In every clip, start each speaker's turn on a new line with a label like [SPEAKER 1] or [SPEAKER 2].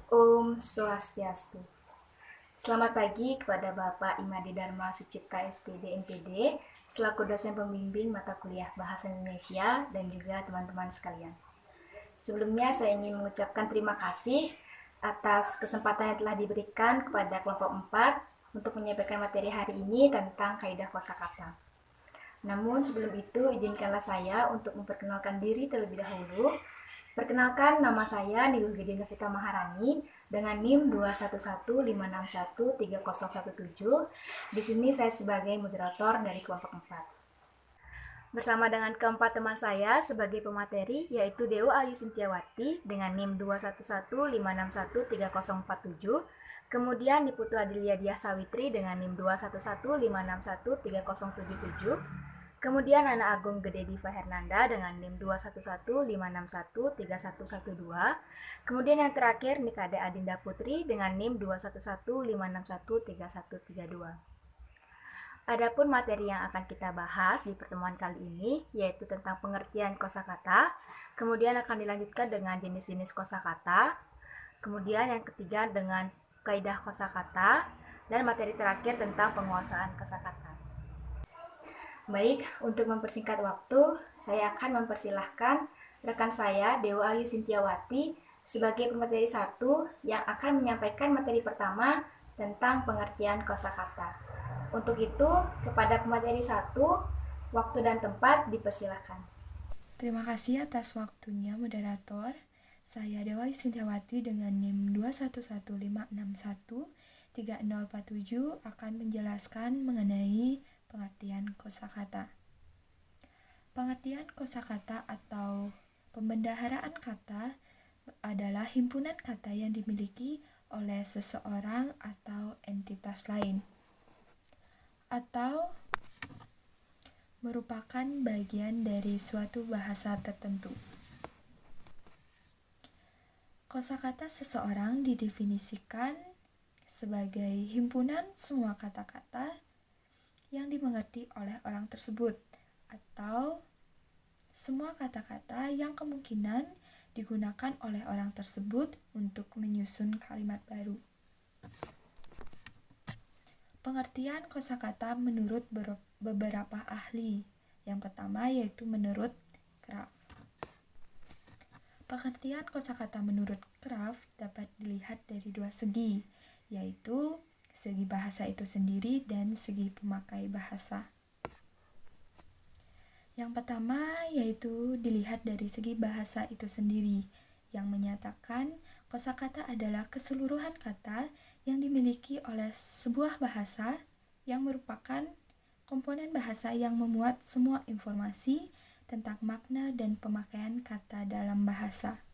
[SPEAKER 1] Om Swastiastu. Selamat pagi kepada Bapak Imadi Dharma Sucipta SPD MPD selaku dosen pembimbing mata kuliah Bahasa Indonesia dan juga teman-teman sekalian. Sebelumnya saya ingin mengucapkan terima kasih atas kesempatan yang telah diberikan kepada kelompok 4 untuk menyampaikan materi hari ini tentang kaidah kosakata. Namun sebelum itu izinkanlah saya untuk memperkenalkan diri terlebih dahulu. Perkenalkan, nama saya Nilul Gede Novita Maharani dengan NIM 21156130117. Di sini saya sebagai moderator dari kelompok 4. Bersama dengan keempat teman saya sebagai pemateri yaitu Dewa Ayu Sintiawati dengan NIM 21156130147, kemudian Niputu Adilia Diah Sawitri dengan NIM 21156130177, kemudian Nana Agung Gede Diva Hernanda dengan NIM 21156131112, kemudian yang terakhir Nikade Adinda Putri dengan NIM 21156131132. Adapun materi yang akan kita bahas di pertemuan kali ini yaitu tentang pengertian kosakata, kemudian akan dilanjutkan dengan jenis-jenis kosakata, kemudian yang ketiga dengan kaidah kosakata, dan materi terakhir tentang penguasaan kosakata. Baik, untuk mempersingkat waktu, saya akan mempersilahkan rekan saya Dewa Ayu Sintiawati sebagai pemateri 1 yang akan menyampaikan materi pertama tentang pengertian kosakata. Untuk itu, kepada pemateri 1, waktu dan tempat dipersilahkan.
[SPEAKER 2] Terima kasih atas waktunya, moderator. Saya Dewa Yusintiawati dengan NIM 21156613047 akan menjelaskan mengenai pengertian kosakata. Pengertian kosakata atau pembendaharaan kata adalah himpunan kata yang dimiliki oleh seseorang atau entitas lain, atau merupakan bagian dari suatu bahasa tertentu. Kosakata seseorang didefinisikan sebagai himpunan semua kata-kata yang dimengerti oleh orang tersebut, atau semua kata-kata yang kemungkinan digunakan oleh orang tersebut untuk menyusun kalimat baru. Pengertian kosakata menurut beberapa ahli. Yang pertama yaitu menurut Kraft. Pengertian kosakata menurut Kraft dapat dilihat dari dua segi, yaitu segi bahasa itu sendiri dan segi pemakai bahasa. Yang pertama yaitu dilihat dari segi bahasa itu sendiri, yang menyatakan kosakata adalah keseluruhan kata yang dimiliki oleh sebuah bahasa yang merupakan komponen bahasa yang memuat semua informasi tentang makna dan pemakaian kata dalam bahasa.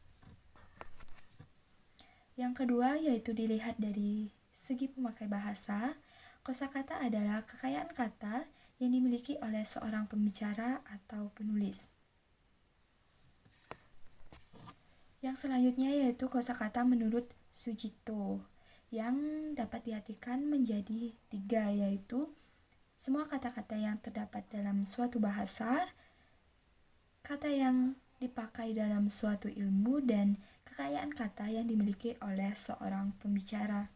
[SPEAKER 2] Yang kedua yaitu dilihat dari segi pemakai bahasa. Kosakata adalah kekayaan kata yang dimiliki oleh seorang pembicara atau penulis. Yang selanjutnya yaitu kosakata menurut Sujito, yang dapat diartikan menjadi 3, yaitu semua kata-kata yang terdapat dalam suatu bahasa, kata yang dipakai dalam suatu ilmu, dan kekayaan kata yang dimiliki oleh seorang pembicara.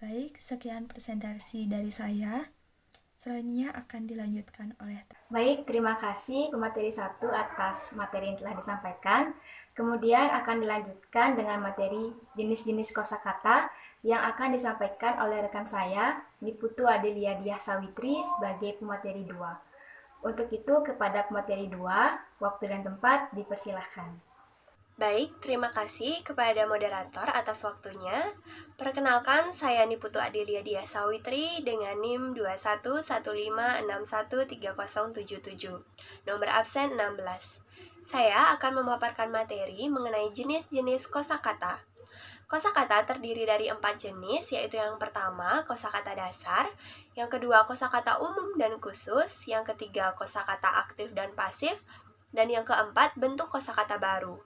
[SPEAKER 2] Baik, sekian presentasi dari saya. Selanjutnya akan dilanjutkan oleh...
[SPEAKER 1] Baik, terima kasih pemateri 1 atas materi yang telah disampaikan. Kemudian akan dilanjutkan dengan materi jenis-jenis kosakata yang akan disampaikan oleh rekan saya, Niputu Adelia Diah Sawitri sebagai pemateri 2. Untuk itu, kepada pemateri 2, waktu dan tempat dipersilahkan.
[SPEAKER 3] Baik, terima kasih kepada moderator atas waktunya. Perkenalkan, saya Niputu Adelia Diah Sawitri dengan NIM 21156130077, nomor absen 16. Saya akan memaparkan materi mengenai jenis-jenis kosakata. Kosakata terdiri dari 4 jenis, yaitu yang pertama kosakata dasar, yang kedua kosakata umum dan khusus, yang ketiga kosakata aktif dan pasif, dan yang keempat bentuk kosakata baru.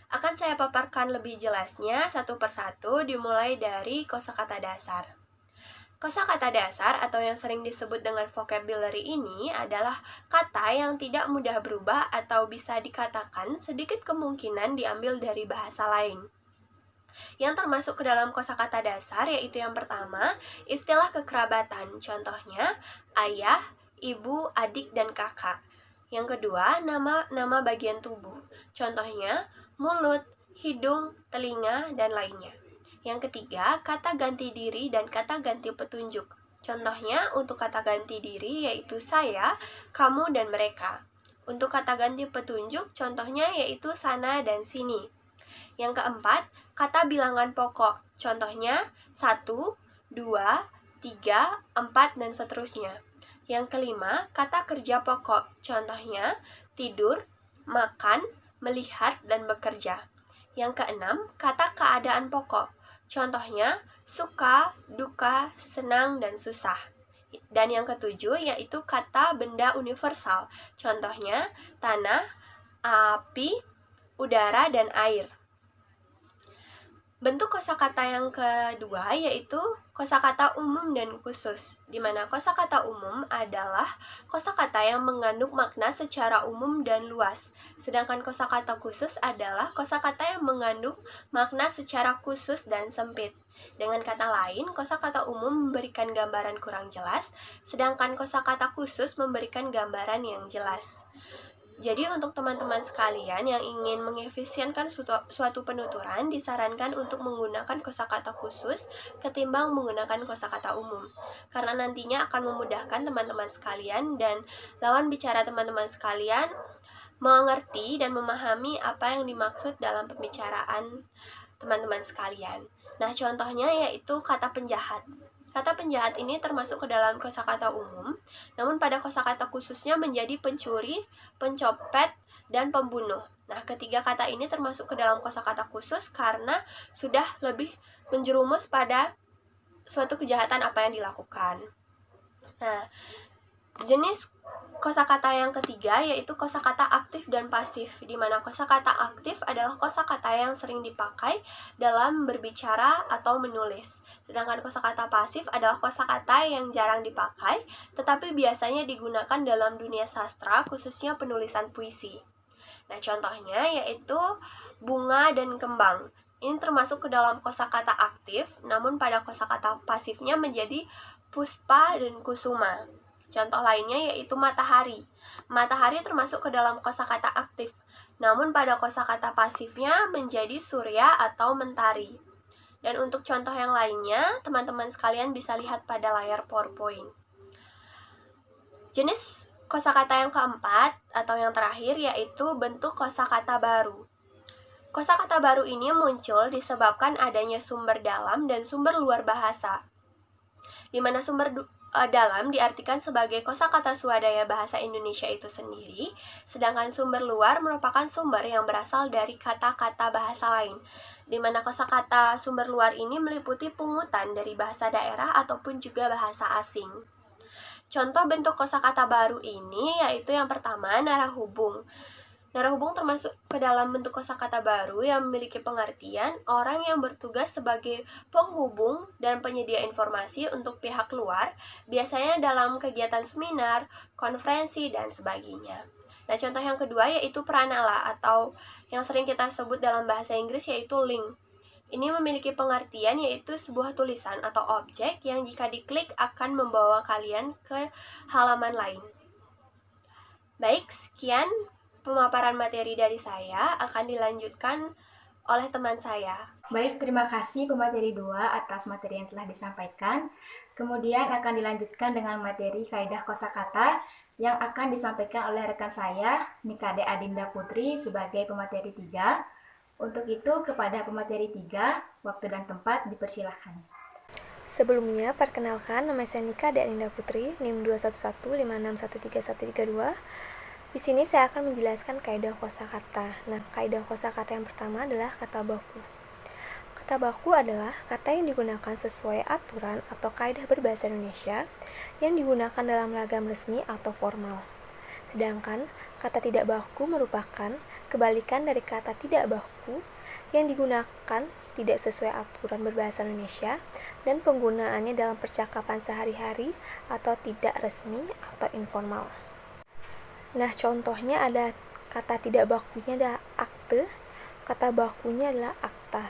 [SPEAKER 3] Akan saya paparkan lebih jelasnya satu persatu dimulai dari kosakata dasar. Kosakata dasar atau yang sering disebut dengan vocabulary ini adalah kata yang tidak mudah berubah atau bisa dikatakan sedikit kemungkinan diambil dari bahasa lain. Yang termasuk ke dalam kosakata dasar yaitu yang pertama, istilah kekerabatan. Contohnya, ayah, ibu, adik, dan kakak. Yang kedua, nama bagian tubuh. Contohnya, mulut, hidung, telinga, dan lainnya. Yang ketiga, kata ganti diri dan kata ganti petunjuk. Contohnya, untuk kata ganti diri yaitu saya, kamu, dan mereka. Untuk kata ganti petunjuk, contohnya yaitu sana dan sini. Yang keempat, kata bilangan pokok. Contohnya 1, 2, 3, 4, dan seterusnya. Yang kelima, kata kerja pokok. Contohnya tidur, makan, melihat, dan bekerja. Yang keenam, kata keadaan pokok. Contohnya suka, duka, senang, dan susah. Dan yang ketujuh yaitu kata benda universal. Contohnya tanah, api, udara, dan air. Bentuk kosakata yang kedua yaitu kosakata umum dan khusus, di mana kosakata umum adalah kosakata yang mengandung makna secara umum dan luas, sedangkan kosakata khusus adalah kosakata yang mengandung makna secara khusus dan sempit. Dengan kata lain, kosakata umum memberikan gambaran kurang jelas, sedangkan kosakata khusus memberikan gambaran yang jelas. Jadi untuk teman-teman sekalian yang ingin mengefisienkan suatu penuturan, disarankan untuk menggunakan kosakata khusus ketimbang menggunakan kosakata umum. Karena nantinya akan memudahkan teman-teman sekalian dan lawan bicara teman-teman sekalian mengerti dan memahami apa yang dimaksud dalam pembicaraan teman-teman sekalian. Nah, contohnya yaitu kata penjahat. Kata penjahat ini termasuk ke dalam kosakata umum, namun pada kosakata khususnya menjadi pencuri, pencopet, dan pembunuh. Nah, ketiga kata ini termasuk ke dalam kosakata khusus karena sudah lebih menjerumus pada suatu kejahatan apa yang dilakukan. Nah, jenis kosakata yang ketiga yaitu kosakata aktif dan pasif, di mana kosakata aktif adalah kosakata yang sering dipakai dalam berbicara atau menulis. Sedangkan kosakata pasif adalah kosakata yang jarang dipakai, tetapi biasanya digunakan dalam dunia sastra, khususnya penulisan puisi. Nah, contohnya yaitu bunga dan kembang. Ini termasuk ke dalam kosakata aktif, namun pada kosakata pasifnya menjadi puspa dan kusuma. Contoh lainnya yaitu matahari. Matahari termasuk ke dalam kosakata aktif, namun pada kosakata pasifnya menjadi surya atau mentari. Dan untuk contoh yang lainnya, teman-teman sekalian bisa lihat pada layar PowerPoint. Jenis kosakata yang keempat atau yang terakhir yaitu bentuk kosakata baru. Kosakata baru ini muncul disebabkan adanya sumber dalam dan sumber luar bahasa. Di mana sumber dalam diartikan sebagai kosakata swadaya bahasa Indonesia itu sendiri, sedangkan sumber luar merupakan sumber yang berasal dari kata-kata bahasa lain, di mana kosakata sumber luar ini meliputi pungutan dari bahasa daerah ataupun juga bahasa asing. Contoh bentuk kosakata baru ini yaitu yang pertama, narahubung. Narahubung termasuk ke dalam bentuk kosakata baru yang memiliki pengertian orang yang bertugas sebagai penghubung dan penyedia informasi untuk pihak luar, biasanya dalam kegiatan seminar, konferensi, dan sebagainya. Nah, contoh yang kedua yaitu pranala atau yang sering kita sebut dalam bahasa Inggris yaitu link. Ini memiliki pengertian yaitu sebuah tulisan atau objek yang jika diklik akan membawa kalian ke halaman lain. Baik, sekian pemaparan materi dari saya, akan dilanjutkan oleh teman saya.
[SPEAKER 1] Baik, terima kasih pemateri 2 atas materi yang telah disampaikan. Kemudian akan dilanjutkan dengan materi kaidah kosakata yang akan disampaikan oleh rekan saya, Nikade Adinda Putri sebagai pemateri 3. Untuk itu, kepada pemateri 3, waktu dan tempat dipersilahkan.
[SPEAKER 4] Sebelumnya, perkenalkan, nama saya Nikade Adinda Putri, NIM 21156133132. Di sini saya akan menjelaskan kaidah kosakata. Nah, kaidah kosakata yang pertama adalah kata baku. Kata baku adalah kata yang digunakan sesuai aturan atau kaidah berbahasa Indonesia yang digunakan dalam lagam resmi atau formal. Sedangkan kata tidak baku merupakan kebalikan dari kata tidak baku yang digunakan tidak sesuai aturan berbahasa Indonesia dan penggunaannya dalam percakapan sehari-hari atau tidak resmi atau informal. Nah, contohnya ada kata tidak bakunya adalah akte, kata bakunya adalah akta.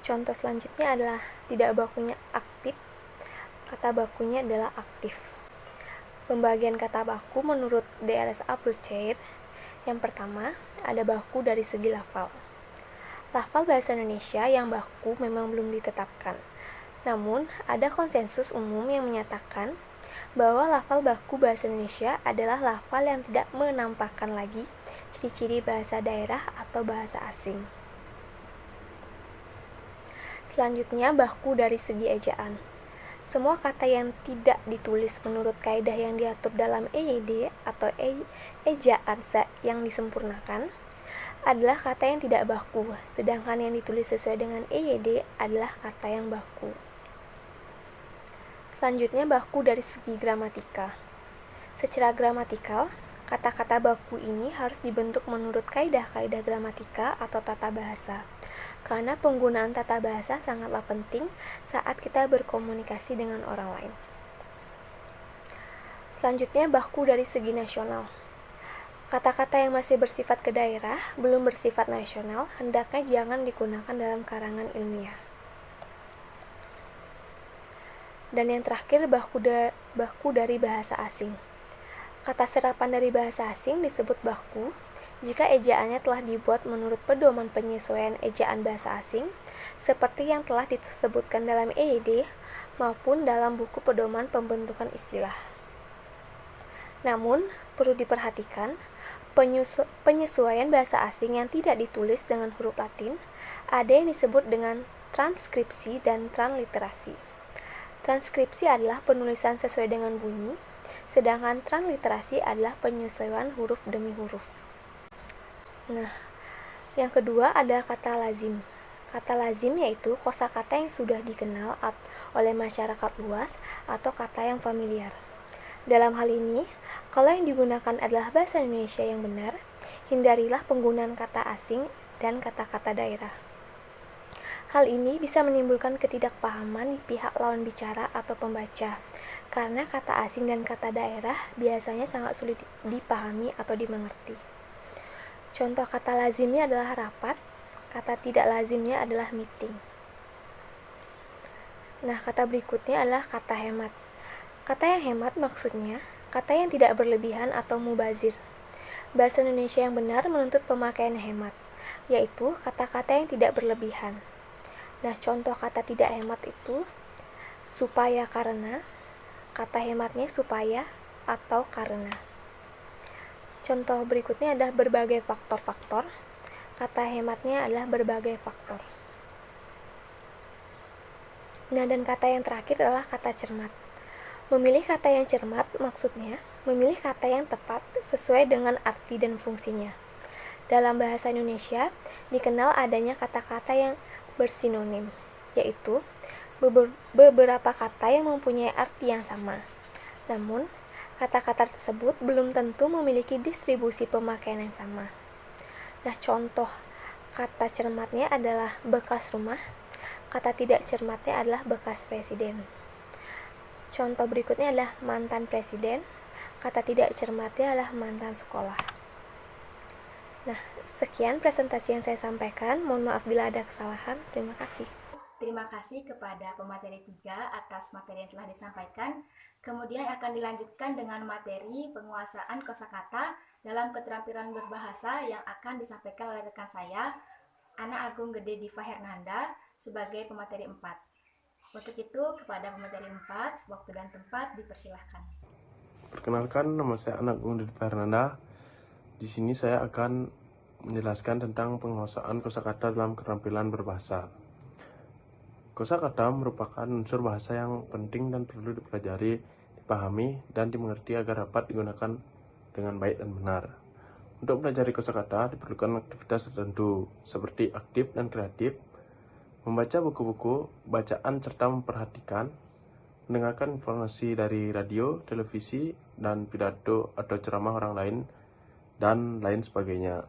[SPEAKER 4] Contoh selanjutnya adalah tidak bakunya aktif, kata bakunya adalah aktif. Pembagian kata baku menurut DRSA Burchair. Yang pertama, ada baku dari segi lafal. Lafal bahasa Indonesia yang baku memang belum ditetapkan. Namun, ada konsensus umum yang menyatakan bahwa lafal baku bahasa Indonesia adalah lafal yang tidak menampakkan lagi ciri-ciri bahasa daerah atau bahasa asing. Selanjutnya, baku dari segi ejaan. Semua kata yang tidak ditulis menurut kaidah yang diatur dalam EYD atau ejaan yang disempurnakan adalah kata yang tidak baku, sedangkan yang ditulis sesuai dengan EYD adalah kata yang baku. Selanjutnya, baku dari segi gramatika. Secara gramatikal, kata-kata baku ini harus dibentuk menurut kaidah-kaidah gramatika atau tata bahasa, karena penggunaan tata bahasa sangatlah penting saat kita berkomunikasi dengan orang lain. Selanjutnya, baku dari segi nasional. Kata-kata yang masih bersifat kedaerah, belum bersifat nasional, hendaknya jangan digunakan dalam karangan ilmiah. Dan yang terakhir, baku dari bahasa asing. Kata serapan dari bahasa asing disebut baku jika ejaannya telah dibuat menurut pedoman penyesuaian ejaan bahasa asing, seperti yang telah disebutkan dalam EYD maupun dalam buku pedoman pembentukan istilah. Namun, perlu diperhatikan, penyesuaian bahasa asing yang tidak ditulis dengan huruf Latin ada yang disebut dengan transkripsi dan transliterasi. Transkripsi adalah penulisan sesuai dengan bunyi, sedangkan transliterasi adalah penyesuaian huruf demi huruf. Nah, yang kedua ada kata lazim. Kata lazim yaitu kosakata yang sudah dikenal oleh masyarakat luas atau kata yang familiar. Dalam hal ini, kalau yang digunakan adalah bahasa Indonesia yang benar, hindarilah penggunaan kata asing dan kata-kata daerah. Hal ini bisa menimbulkan ketidakpahaman di pihak lawan bicara atau pembaca, karena kata asing dan kata daerah biasanya sangat sulit dipahami atau dimengerti. Contoh kata lazimnya adalah rapat, kata tidak lazimnya adalah meeting. Nah, kata berikutnya adalah kata hemat. Kata yang hemat maksudnya kata yang tidak berlebihan atau mubazir. Bahasa Indonesia yang benar menuntut pemakaian yang hemat, yaitu kata-kata yang tidak berlebihan. Nah, contoh kata tidak hemat itu supaya karena, kata hematnya supaya atau karena. Contoh berikutnya adalah berbagai faktor-faktor. Kata hematnya adalah berbagai faktor. Nah, dan kata yang terakhir adalah kata cermat. Memilih kata yang cermat maksudnya memilih kata yang tepat sesuai dengan arti dan fungsinya. Dalam bahasa Indonesia, dikenal adanya kata-kata yang bersinonim, yaitu beberapa kata yang mempunyai arti yang sama. Namun, kata-kata tersebut belum tentu memiliki distribusi pemakaian yang sama. Nah, contoh kata cermatnya adalah bekas rumah, kata tidak cermatnya adalah bekas presiden. Contoh berikutnya adalah mantan presiden, kata tidak cermatnya adalah mantan sekolah. Nah, sekian presentasi yang saya sampaikan. Mohon maaf bila ada kesalahan. Terima kasih.
[SPEAKER 1] Terima kasih kepada pemateri 3 atas materi yang telah disampaikan. Kemudian akan dilanjutkan dengan materi penguasaan kosakata dalam keterampilan berbahasa yang akan disampaikan oleh rekan saya, Ana Agung Gede Diva Hernanda, sebagai pemateri 4. Untuk itu, kepada pemateri 4, waktu dan tempat dipersilahkan.
[SPEAKER 5] Perkenalkan, nama saya Ana Agung Gede Diva Hernanda. Di sini saya akan menjelaskan tentang penguasaan kosakata dalam keterampilan berbahasa. Kosakata merupakan unsur bahasa yang penting dan perlu dipelajari, dipahami, dan dimengerti agar dapat digunakan dengan baik dan benar. Untuk mempelajari kosakata diperlukan aktivitas tertentu, seperti aktif dan kreatif, membaca buku-buku bacaan serta memperhatikan, mendengarkan informasi dari radio, televisi, dan pidato atau ceramah orang lain, dan lain sebagainya.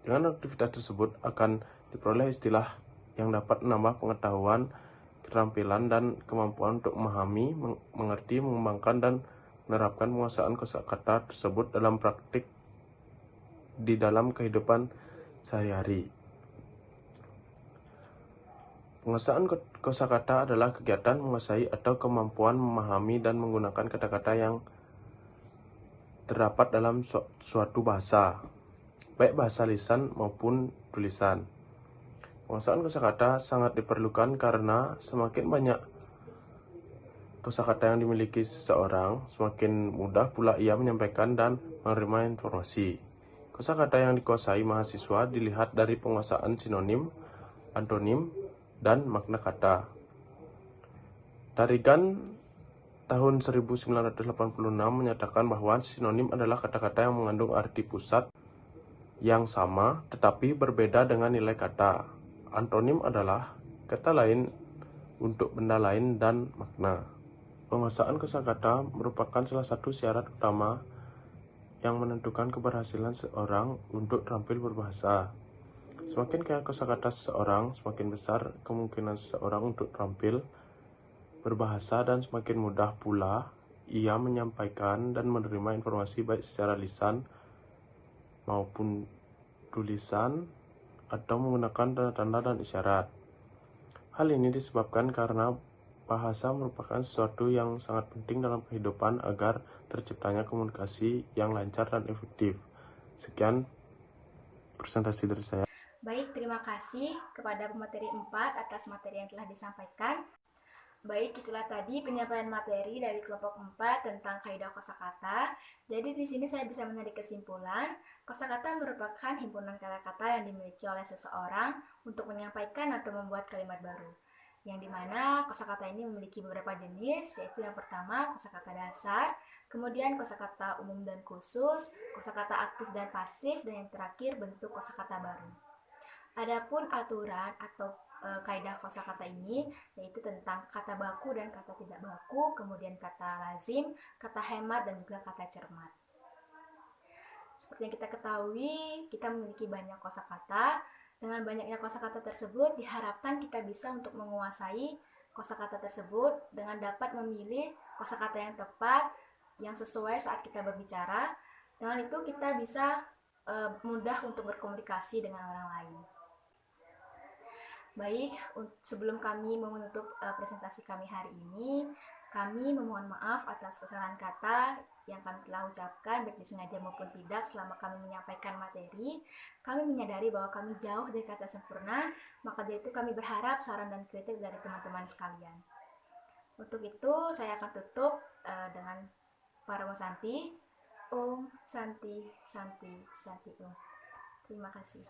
[SPEAKER 5] Dengan aktivitas tersebut akan diperoleh istilah yang dapat menambah pengetahuan, keterampilan, dan kemampuan untuk memahami, mengerti, mengembangkan, dan menerapkan penguasaan kosakata tersebut dalam praktik di dalam kehidupan sehari-hari. Penguasaan kosakata adalah kegiatan menguasai atau kemampuan memahami dan menggunakan kata-kata yang terdapat dalam suatu bahasa, baik bahasa lisan maupun tulisan. Penguasaan kosakata sangat diperlukan karena semakin banyak kosakata yang dimiliki seseorang, semakin mudah pula ia menyampaikan dan menerima informasi. Kosakata yang dikuasai mahasiswa dilihat dari penguasaan sinonim, antonim, dan makna kata. Tarigan tahun 1986 menyatakan bahwa sinonim adalah kata-kata yang mengandung arti pusat yang sama tetapi berbeda dengan nilai kata. Antonim adalah kata lain untuk benda lain dan makna. Penguasaan kosakata merupakan salah satu syarat utama yang menentukan keberhasilan seorang untuk terampil berbahasa. Semakin kaya kosakata seseorang, semakin besar kemungkinan seseorang untuk terampil berbahasa dan semakin mudah pula ia menyampaikan dan menerima informasi baik secara lisan maupun tulisan atau menggunakan tanda-tanda dan isyarat. Hal ini disebabkan karena bahasa merupakan sesuatu yang sangat penting dalam kehidupan agar terciptanya komunikasi yang lancar dan efektif. Sekian presentasi dari saya.
[SPEAKER 1] Baik, terima kasih kepada pemateri 4 atas materi yang telah disampaikan. Baik, itulah tadi penyampaian materi dari kelompok 4 tentang kaidah kosakata. Jadi di sini saya bisa menarik kesimpulan, kosakata merupakan himpunan kata-kata yang dimiliki oleh seseorang untuk menyampaikan atau membuat kalimat baru. Yang dimana kosakata ini memiliki beberapa jenis, yaitu yang pertama kosakata dasar, kemudian kosakata umum dan khusus, kosakata aktif dan pasif, dan yang terakhir bentuk kosakata baru. Adapun aturan atau kaidah kosakata ini yaitu tentang kata baku dan kata tidak baku, kemudian kata lazim, kata hemat, dan juga kata cermat. Seperti yang kita ketahui, kita memiliki banyak kosakata. Dengan banyaknya kosakata tersebut, diharapkan kita bisa untuk menguasai kosakata tersebut dengan dapat memilih kosakata yang tepat, yang sesuai saat kita berbicara. Dengan itu kita bisa mudah untuk berkomunikasi dengan orang lain. Baik, sebelum kami menutup presentasi kami hari ini, kami memohon maaf atas kesalahan kata yang kami telah ucapkan, baik disengaja maupun tidak, selama kami menyampaikan materi. Kami menyadari bahwa kami jauh dari kata sempurna, maka dari itu kami berharap saran dan kritik dari teman-teman sekalian. Untuk itu, saya akan tutup dengan Paramo Santi. Om Santi Santi Santi Om. Terima kasih.